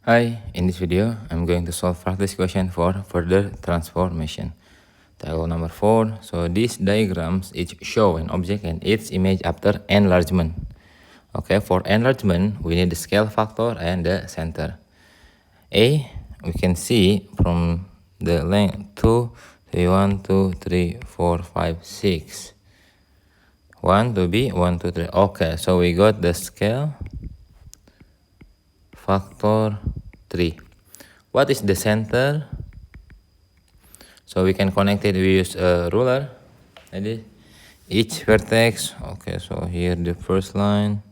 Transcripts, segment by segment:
Hi, in this video, I'm going to solve practice question for further transformation. Table number 4. So these diagrams each show an object and its image after enlargement. Okay, for enlargement, we need the scale factor and the center. A, we can see from the length 2, 3, 1, 2, 3, 4, 5, 6. 1 to B, 1, 2, 3. Okay, so we got the scale factor 3. What is the center? So we can connect it, we use a ruler. And each vertex, okay, so here the first line,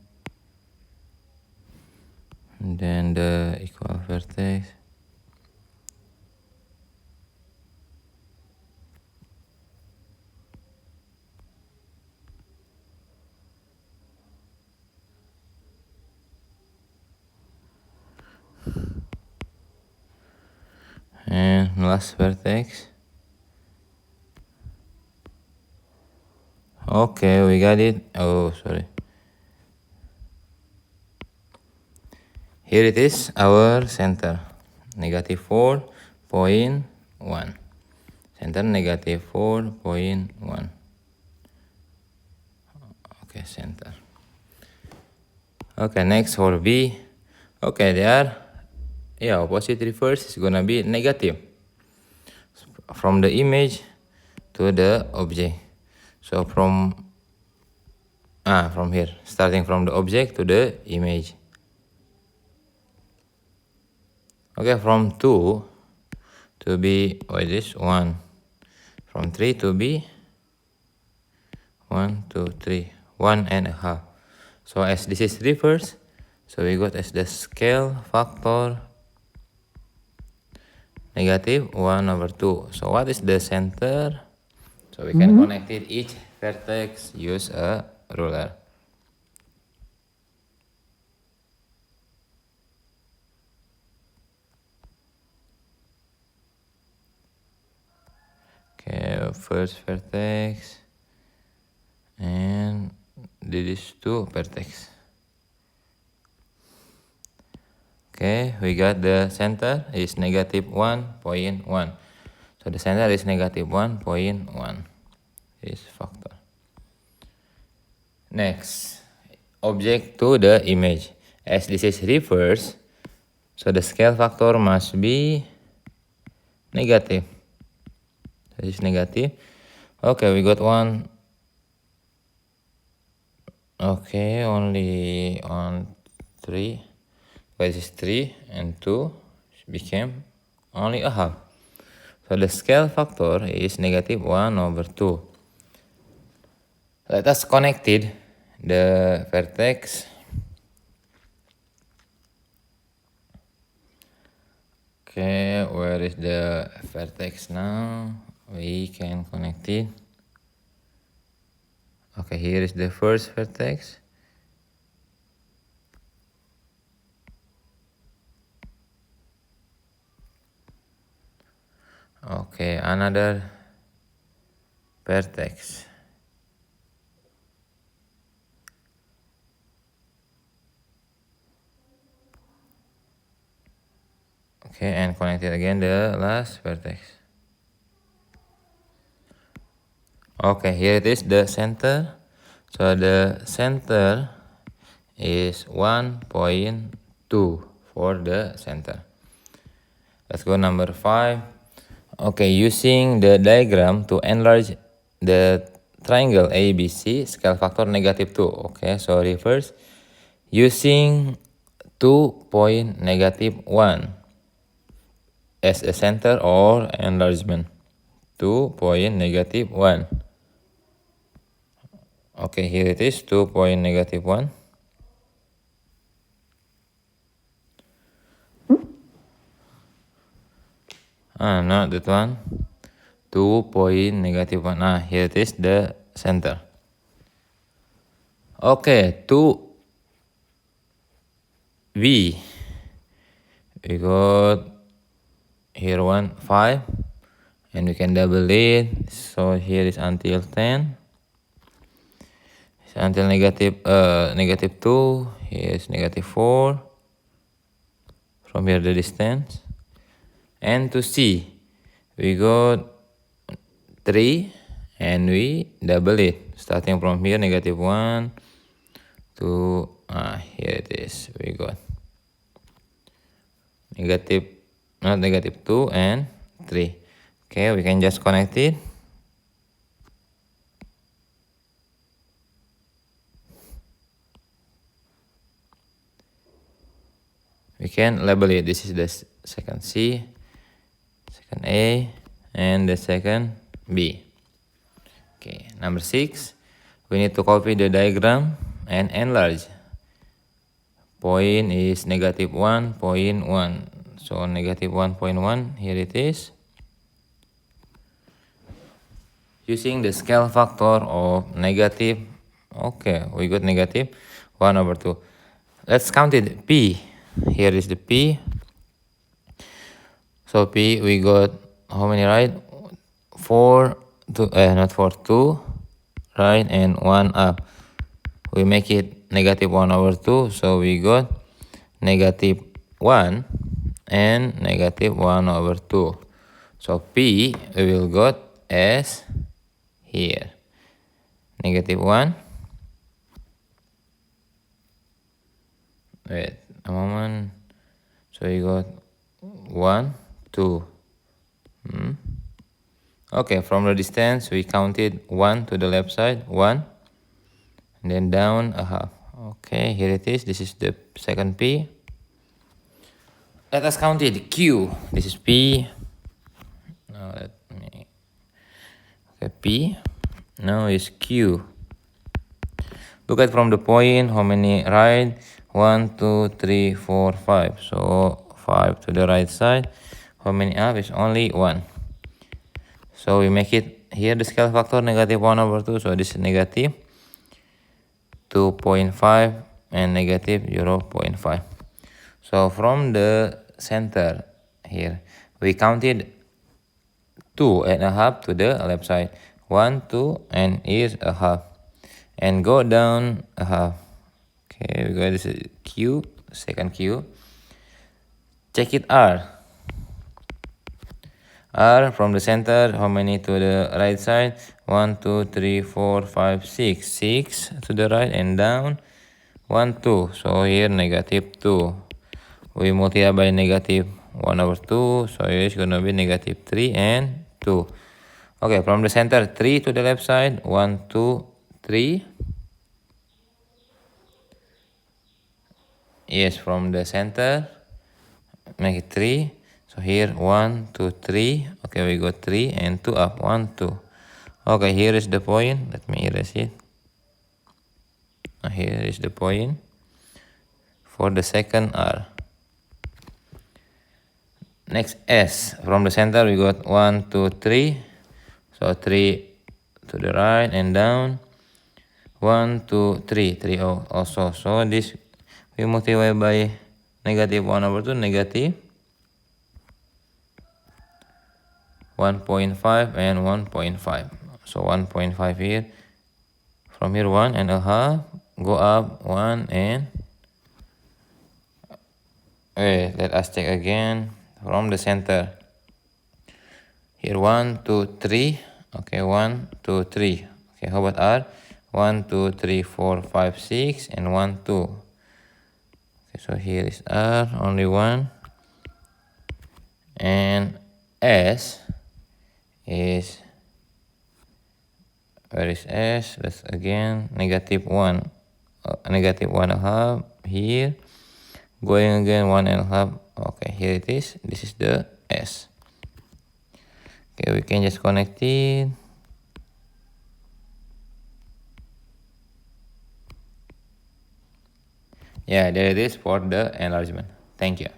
and then the equal vertex. And last vertex. Okay, we got it. Oh, sorry. Here it is, our center. Negative 4.1. Center negative 4.1. Okay, center. Okay, next for B. Okay, there. Yeah, opposite reverse is gonna be negative from the image to the object. So from here, starting from the object to the image. Okay, from 2 to be, what is this? 1. From 3 to be 1, 2, 3, 1.5. So as this is reverse, so we got as the scale factor negative 1/2. So what is the center? So we can connect it each vertex, use a ruler. Okay, first vertex, and this is 2 vertex. Okay, we got the center is negative 1.1. So the center is negative 1.1. This factor. Next, object to the image. As this is reverse, so the scale factor must be negative. This is negative. Okay, we got 1. Okay, only on 3. This is 3 and 2 became only a half. So the scale factor is negative 1/2. Let us connect it, the vertex. Okay, where is the vertex now? We can connect it. Okay, here is the first vertex. Okay, another vertex. Okay, and connect it again, the last vertex. Okay, here it is, the center. So the center is 1.2 for the center. Let's go number 5. Okay, using the diagram to enlarge the triangle ABC, scale factor negative 2. Okay, so reverse. Using 2.1 as a center or enlargement. 2.1. Okay, here it is, 2.1. Not that one. 2.1. Here it is, the center. Okay, 2B. We got here 5. And we can double it. So here is until 10. It's until negative 2. Here is negative 4. From here the distance. And to C, we got 3 and we double it. Starting from here, -1 to here it is. We got not -2 and 3. Okay, we can just connect it. We can label it. This is the second C, second A, and the second B. Okay, number 6, we need to copy the diagram and enlarge. Point is -1.1. So -1.1, here it is. Using the scale factor of negative, okay, we got -1/2. Let's count it, P. Here is the P. So P, we got how many right? 4, 2, not 4, 2, right, and 1 up. We make it -1/2, so we got -1 and -1/2. So P, we will got as here, -1. Wait a moment. So we got 1, 2. Okay, from the distance we counted 1 to the left side, 1, and then down 1/2. Okay, here it is. This is the second P. Let us count it, Q. This is P. Now let me, okay, P. Now is Q. Look at from the point, how many right? 1, 2, 3, 4, 5. So 5 to the right side. How many up? Is only 1. So we make it here the scale factor -1/2. So this is -2.5 and -0.5. So from the center here, we counted 2.5 to the left side. 1, 2, and here's 1/2. And go down 1/2. Okay, we got this Q, second Q. Check it R. R from the center, how many to the right side? 1, 2, 3, 4, 5, 6. 6 to the right and down 1, 2. So here -2. We multiply by -1/2. So here it's gonna be -3 and 2. Okay, from the center, 3 to the left side. 1, 2, 3. Yes, from the center, make it 3. So here 1, 2, 3. Okay, we got 3 and 2 up. 1, 2. Okay, here is the point. Let me erase it. Here is the point for the second R. Next S. From the center we got 1, 2, 3. So 3 to the right and down. 1, 2, 3. 3 also. So this we multiply by -1/2, -1.5 and 1.5. So 1.5 here. From here 1.5. Go up 1 and let us check again. From the center. Here 1, 2, 3. Okay, 1, 2, 3. Okay, how about R? 1, 2, 3, 4, 5, 6, and 1, 2. Okay, so here is R, only 1. And S is, where is S? Let's again, -1. -1.5 here. Going again 1.5. Okay, here it is. This is the S. Okay, we can just connect it. Yeah, there it is for the enlargement. Thank you.